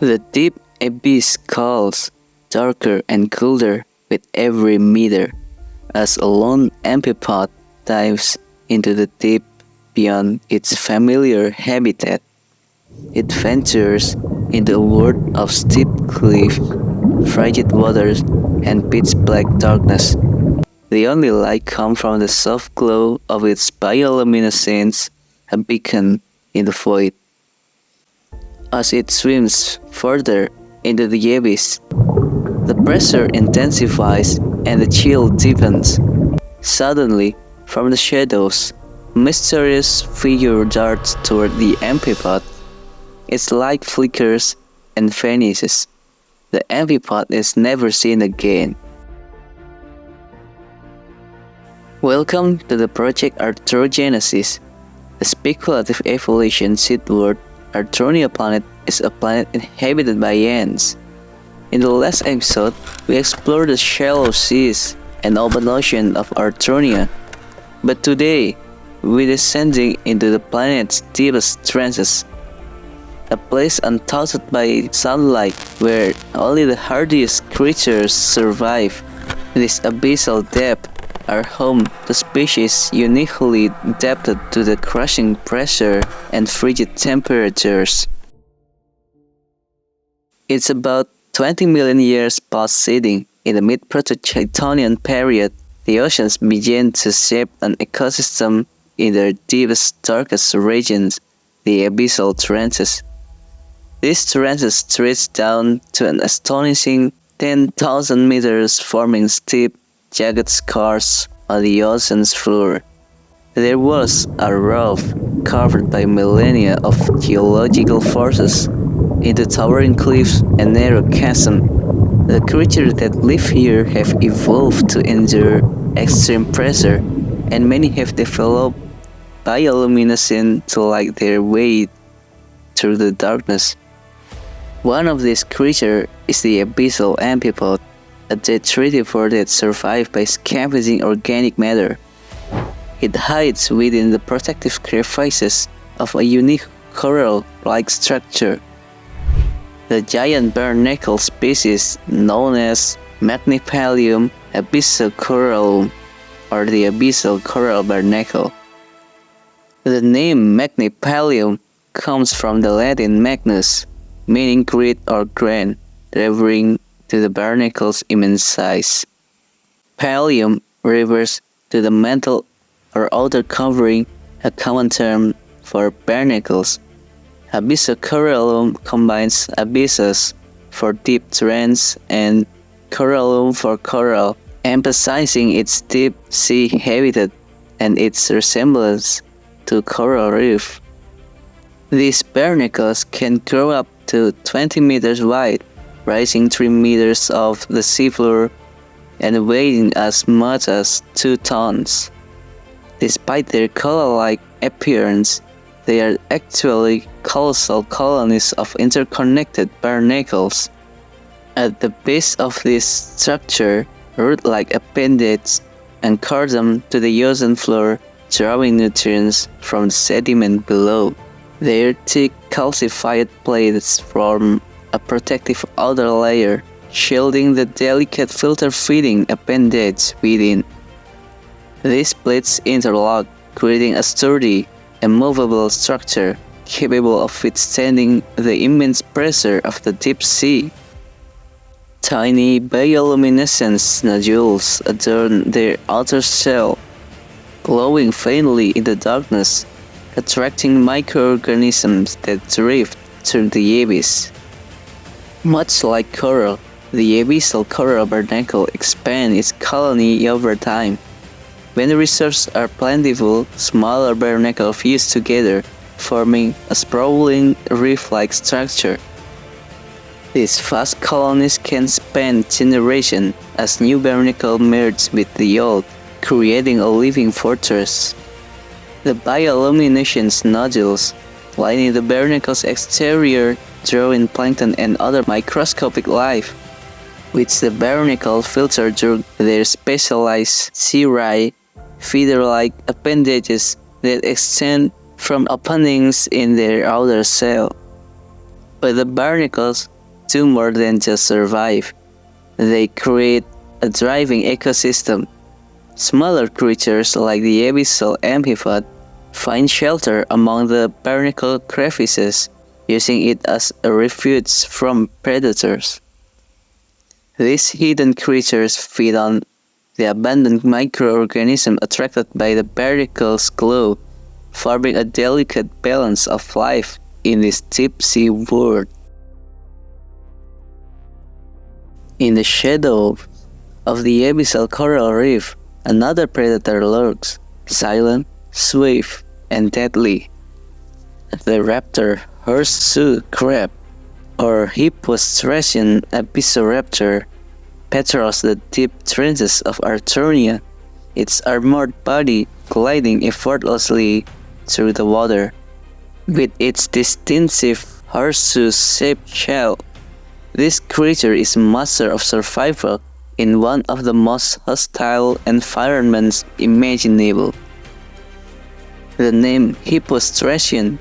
The deep abyss calls, darker and colder with every meter, as a lone amphipod dives into the deep beyond its familiar habitat. It ventures into a world of steep cliff, frigid waters, and pitch-black darkness. The only light comes from the soft glow of its bioluminescence, a beacon in the void. As it swims further into the abyss, the pressure intensifies and the chill deepens. Suddenly, from the shadows, a mysterious figure darts toward the amphipod. Its light flickers and vanishes. The amphipod is never seen again. Welcome to the project ArthroGenesis. The speculative evolution seedward Arthonia planet is a planet inhabited by ants. In the last episode, we explored the shallow seas and open ocean of Arthonia. But today, we're descending into the planet's deepest trenches. A place untouched by sunlight where only the hardiest creatures survive. This abyssal depth are home to species uniquely adapted to the crushing pressure and frigid temperatures. It's about 20 million years past seeding. In the mid-Proto-Chaetonian period, the oceans began to shape an ecosystem in their deepest, darkest regions, the abyssal trenches. These trenches stretch down to an astonishing 10,000 meters, forming steep, jagged scars on the ocean's floor. There was a roof covered by millennia of geological forces into towering cliffs and narrow chasms. The creatures that live here have evolved to endure extreme pressure, and many have developed bioluminescent to light their way through the darkness. One of these creatures is the abyssal amphipod, a detritivore that survives by scavenging organic matter. It hides within the protective crevices of a unique coral-like structure. The giant barnacle species known as Magnipalium abyssal corallum, or the abyssal coral barnacle. The name Magnipalium comes from the Latin magnus, meaning great or grand, referring to the barnacle's immense size. Pallium refers to the mantle or outer covering, a common term for barnacles. Abyssal corallum combines abyssus for deep trench and corallum for coral, emphasizing its deep sea habitat and its resemblance to coral reef. These barnacles can grow up to 20 meters wide, rising 3 meters off the seafloor and weighing as much as 2 tons. Despite their collar-like appearance, they are actually colossal colonies of interconnected barnacles. At the base of this structure, root-like appendages anchor them to the ocean floor, drawing nutrients from the sediment below. Their thick calcified plates form a protective outer layer, shielding the delicate filter-feeding appendage within. These plates interlock, creating a sturdy, immovable structure capable of withstanding the immense pressure of the deep sea. Tiny bioluminescent nodules adorn their outer shell, glowing faintly in the darkness, attracting microorganisms that drift through the abyss. Much like coral, the abyssal coral barnacle expands its colony over time. When the resources are plentiful, smaller barnacles fuse together, forming a sprawling reef-like structure. These vast colonies can span generations as new barnacles merge with the old, creating a living fortress. The bioluminescent nodules lining the barnacle's exterior draw in plankton and other microscopic life, which the barnacle filter through their specialized cirri, feather-like appendages that extend from openings in their outer shell. But the barnacles do more than just survive. They create a thriving ecosystem. Smaller creatures like the abyssal amphibod find shelter among the barnacle crevices, using it as a refuge from predators. These hidden creatures feed on the abundant microorganisms attracted by the barnacle's glow, forming a delicate balance of life in this deep-sea world. In the shadow of the abyssal coral reef, another predator lurks, silent, swift, and deadly. The Raptor horseshoe crab, or Hippostratian abyssal patrols the deep trenches of Arthonia, its armored body gliding effortlessly through the water. With its distinctive horseshoe-shaped shell, this creature is master of survival in one of the most hostile environments imaginable. The name Hippostratian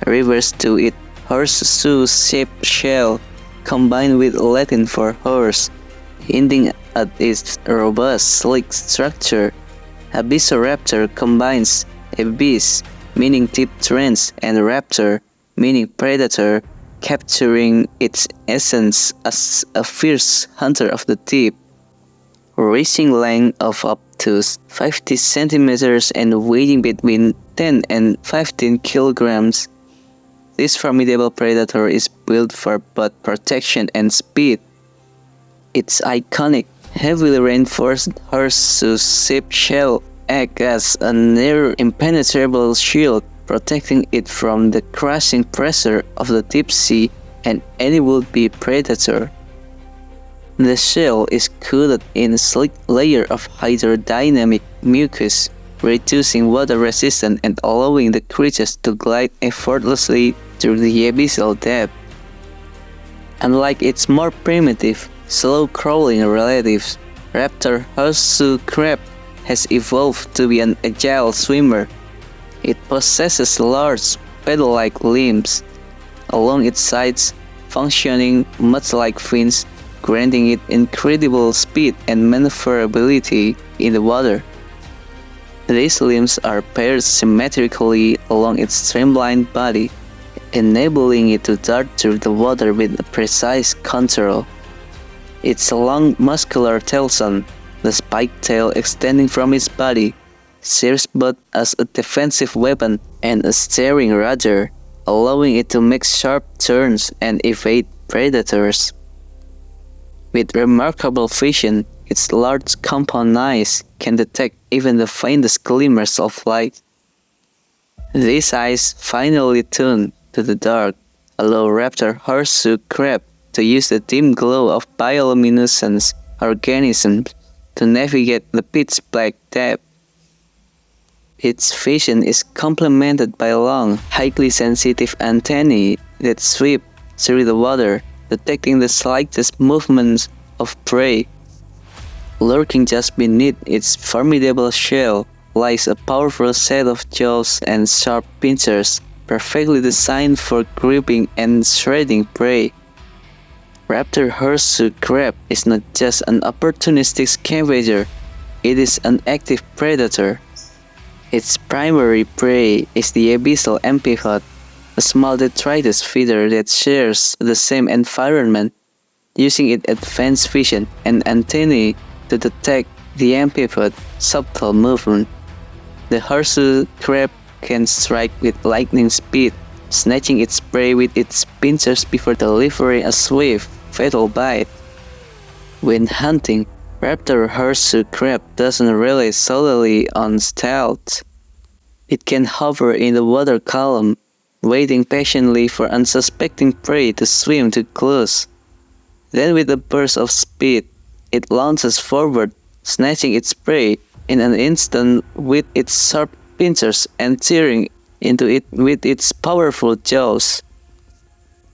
refers to its horseshoe-shaped shell combined with Latin for horse, hinting at its robust, sleek structure. Abyssal combines abyss, meaning deep trench, and raptor, meaning predator, capturing its essence as a fierce hunter of the deep. Reaching length of up to 50 centimeters and weighing between 10 and 15 kilograms, this formidable predator is built for both protection and speed. Its iconic, heavily reinforced horseshoe-shaped shell acts as a near impenetrable shield, protecting it from the crushing pressure of the deep sea and any would-be predator. The shell is coated in a sleek layer of hydrodynamic mucus, reducing water resistance and allowing the creatures to glide effortlessly through the abyssal depth. Unlike its more primitive, slow-crawling relatives, Raptor horseshoe crab has evolved to be an agile swimmer. It possesses large, paddle-like limbs along its sides, functioning much like fins, granting it incredible speed and maneuverability in the water. These limbs are paired symmetrically along its streamlined body, enabling it to dart through the water with precise control. Its long muscular telson, the spiked tail extending from its body, serves both as a defensive weapon and a steering rudder, allowing it to make sharp turns and evade predators. With remarkable vision, its large compound eyes can detect even the faintest glimmers of light. These eyes, finely tuned to the dark, allow Raptor horseshoe crab to use the dim glow of bioluminescent organisms to navigate the pitch-black depth. Its vision is complemented by long, highly sensitive antennae that sweep through the water, detecting the slightest movements of prey. Lurking just beneath its formidable shell lies a powerful set of jaws and sharp pincers, perfectly designed for gripping and shredding prey. Raptor horseshoe crab is not just an opportunistic scavenger, it is an active predator. Its primary prey is the abyssal amphibod, a small detritus feeder that shares the same environment, using its advanced vision and antennae to detect the amphibod's subtle movement. The horseshoe crab can strike with lightning speed, snatching its prey with its pincers before delivering a swift, fatal bite. When hunting, Raptor horseshoe crab doesn't rely solely on stealth. It can hover in the water column, waiting patiently for unsuspecting prey to swim too close. Then with a burst of speed, it launches forward, snatching its prey in an instant with its sharp pincers and tearing into it with its powerful jaws.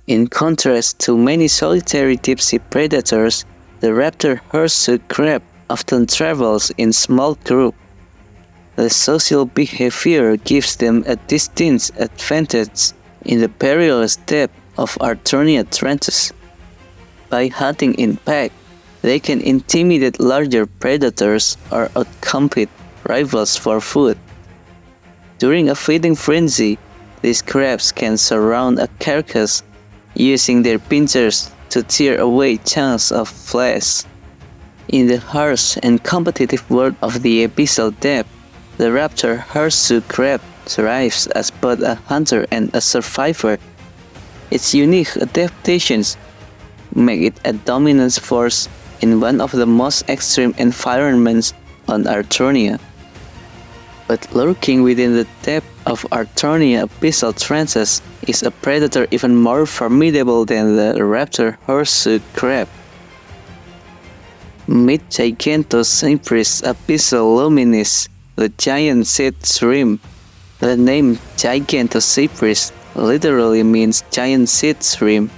In contrast to many solitary deep-sea predators, the Raptor horseshoe crab often travels in small groups. The social behavior gives them a distinct advantage in the perilous depth of Arthonia trenches. By hunting in pack, they can intimidate larger predators or outcompete rivals for food. During a feeding frenzy, these crabs can surround a carcass using their pincers to tear away chunks of flesh. In the harsh and competitive world of the abyssal depth, the Raptor horseshoe crab thrives as both a hunter and a survivor. Its unique adaptations make it a dominant force in one of the most extreme environments on Arthronia. But lurking within the depth of Arthonia abyssal trenches is a predator even more formidable than the Raptor horseshoe crab. Meet Gigantocyprus abyssal the giant sea shrimp. The name Gigantocyprus literally means giant sea shrimp,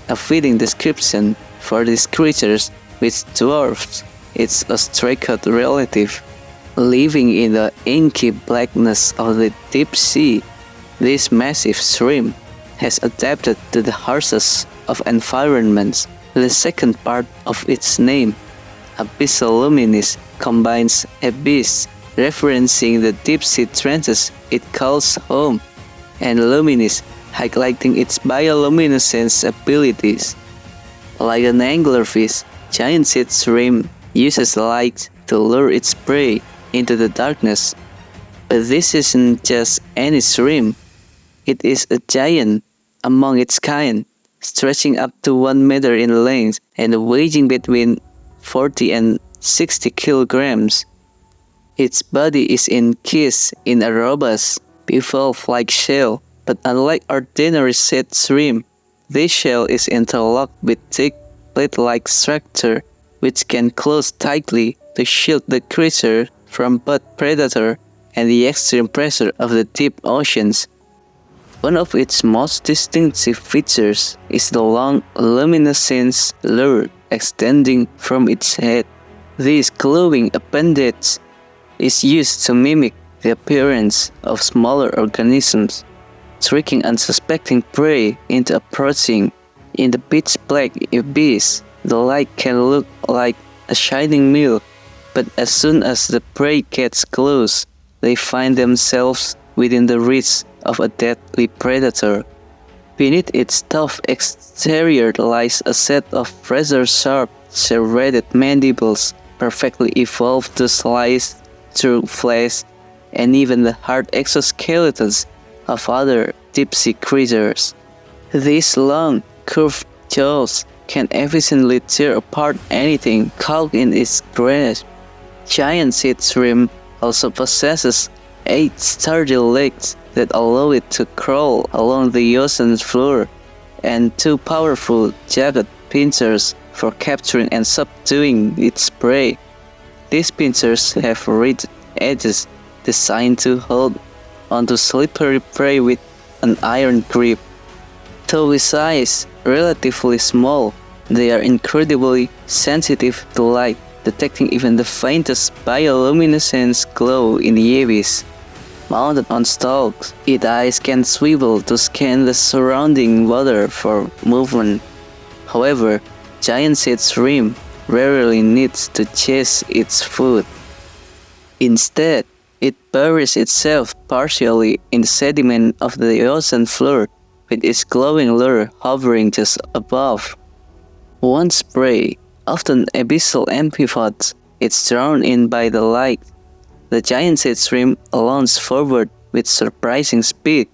a fitting description for these creatures which dwarfs its ostracod relative. Living in the inky blackness of the deep sea, this massive shrimp has adapted to the harshest of environments. The second part of its name, Bioluminescent, combines abyss, referencing the deep sea trenches it calls home, and luminous, highlighting its bioluminescence abilities. Like an anglerfish, giant sea shrimp uses light to lure its prey into the darkness. But this isn't just any shrimp. It is a giant among its kind, stretching up to 1 meter in length and weighing between 40 and 60 kilograms. Its body is encased in a robust, bivalve-like shell, but unlike ordinary sea shrimp, this shell is interlocked with thick plate-like structure which can close tightly to shield the creature from both predator and the extreme pressure of the deep oceans. One of its most distinctive features is the long luminescence lure extending from its head. This glowing appendage is used to mimic the appearance of smaller organisms, tricking unsuspecting prey into approaching. In the pitch-black abyss, the light can look like a shining milk, but as soon as the prey gets close, they find themselves within the reach of a deadly predator. Beneath its tough exterior lies a set of razor-sharp, serrated mandibles, perfectly evolved to slice through flesh and even the hard exoskeletons of other deep-sea creatures. These long, curved jaws can efficiently tear apart anything caught in its grasp. Giant sea shrimp also possesses 8 sturdy legs that allow it to crawl along the ocean floor, and 2 powerful jagged pincers for capturing and subduing its prey. These pincers have rigid edges designed to hold onto slippery prey with an iron grip. Though in size relatively small, they are incredibly sensitive to light, detecting even the faintest bioluminescence glow in the abyss. Mounted on stalks, its eyes can swivel to scan the surrounding water for movement. However, giant sea shrimp rarely needs to chase its food. Instead, it buries itself partially in the sediment of the ocean floor, with its glowing lure hovering just above. Once prey, often abyssal amphipods, is drawn in by the light. The giant sea shrimp launches forward with surprising speed,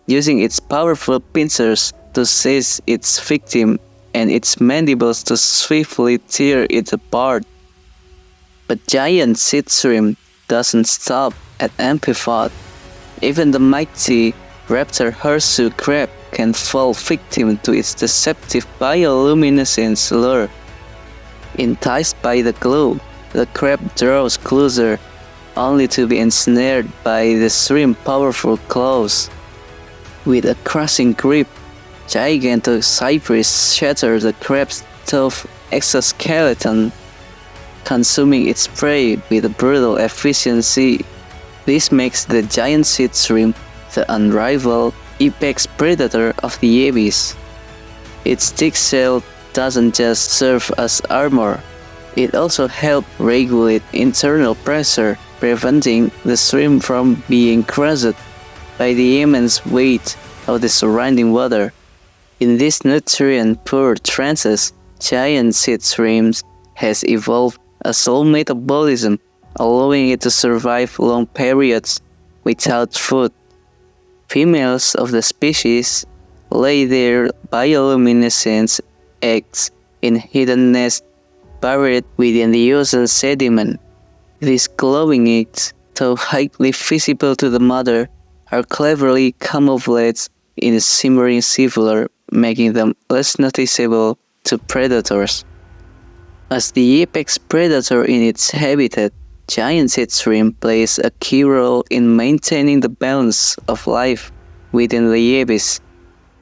using its powerful pincers to seize its victim and its mandibles to swiftly tear it apart. But giant sea shrimp doesn't stop at amphipod. Even the mighty Raptor horseshoe crab can fall victim to its deceptive bioluminescence lure. Enticed by the glow, the crab draws closer, only to be ensnared by the shrimp's powerful claws. With a crushing grip, Gigantocyprus shatters the crab's tough exoskeleton, consuming its prey with brutal efficiency. This makes the giant sea shrimp the unrivaled apex predator of the abyss. Its thick shell doesn't just serve as armor, it also helps regulate internal pressure, preventing the shrimp from being crushed by the immense weight of the surrounding water. In these nutrient-poor trances, giant sea shrimp has evolved a slow metabolism, allowing it to survive long periods without food. Females of the species lay their bioluminescent eggs in hidden nests buried within the ocean sediment. These glowing eggs, though highly visible to the mother, are cleverly camouflaged in the shimmering seafloor, making them less noticeable to predators. As the apex predator in its habitat, giant sea shrimp plays a key role in maintaining the balance of life within the abyss.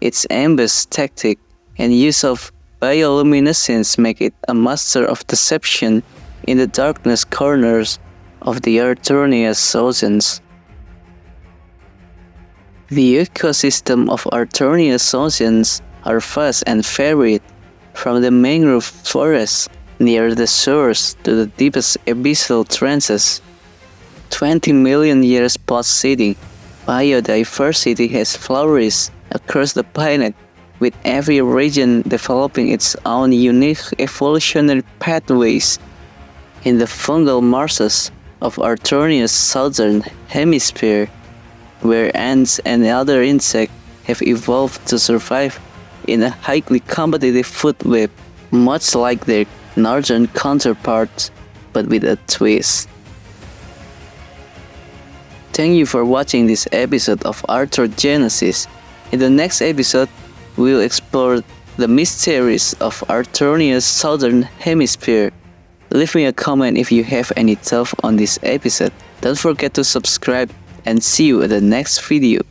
Its ambush tactic and use of bioluminescence make it a master of deception in the darkness corners of the Arthonia's oceans. The ecosystem of Arthonia's oceans are vast and varied, from the mangrove forests near the shores to the deepest abyssal trances. 20 million years post-seeding, biodiversity has flourished across the planet, with every region developing its own unique evolutionary pathways. In the fungal marshes of Arthonia's southern hemisphere, where ants and other insects have evolved to survive in a highly competitive food web, much like their northern counterparts, but with a twist. Thank you for watching this episode of ArthroGenesis. In the next episode, we'll explore the mysteries of Arthonia's southern hemisphere. Leave me a comment if you have any thoughts on this episode. Don't forget to subscribe and see you in the next video.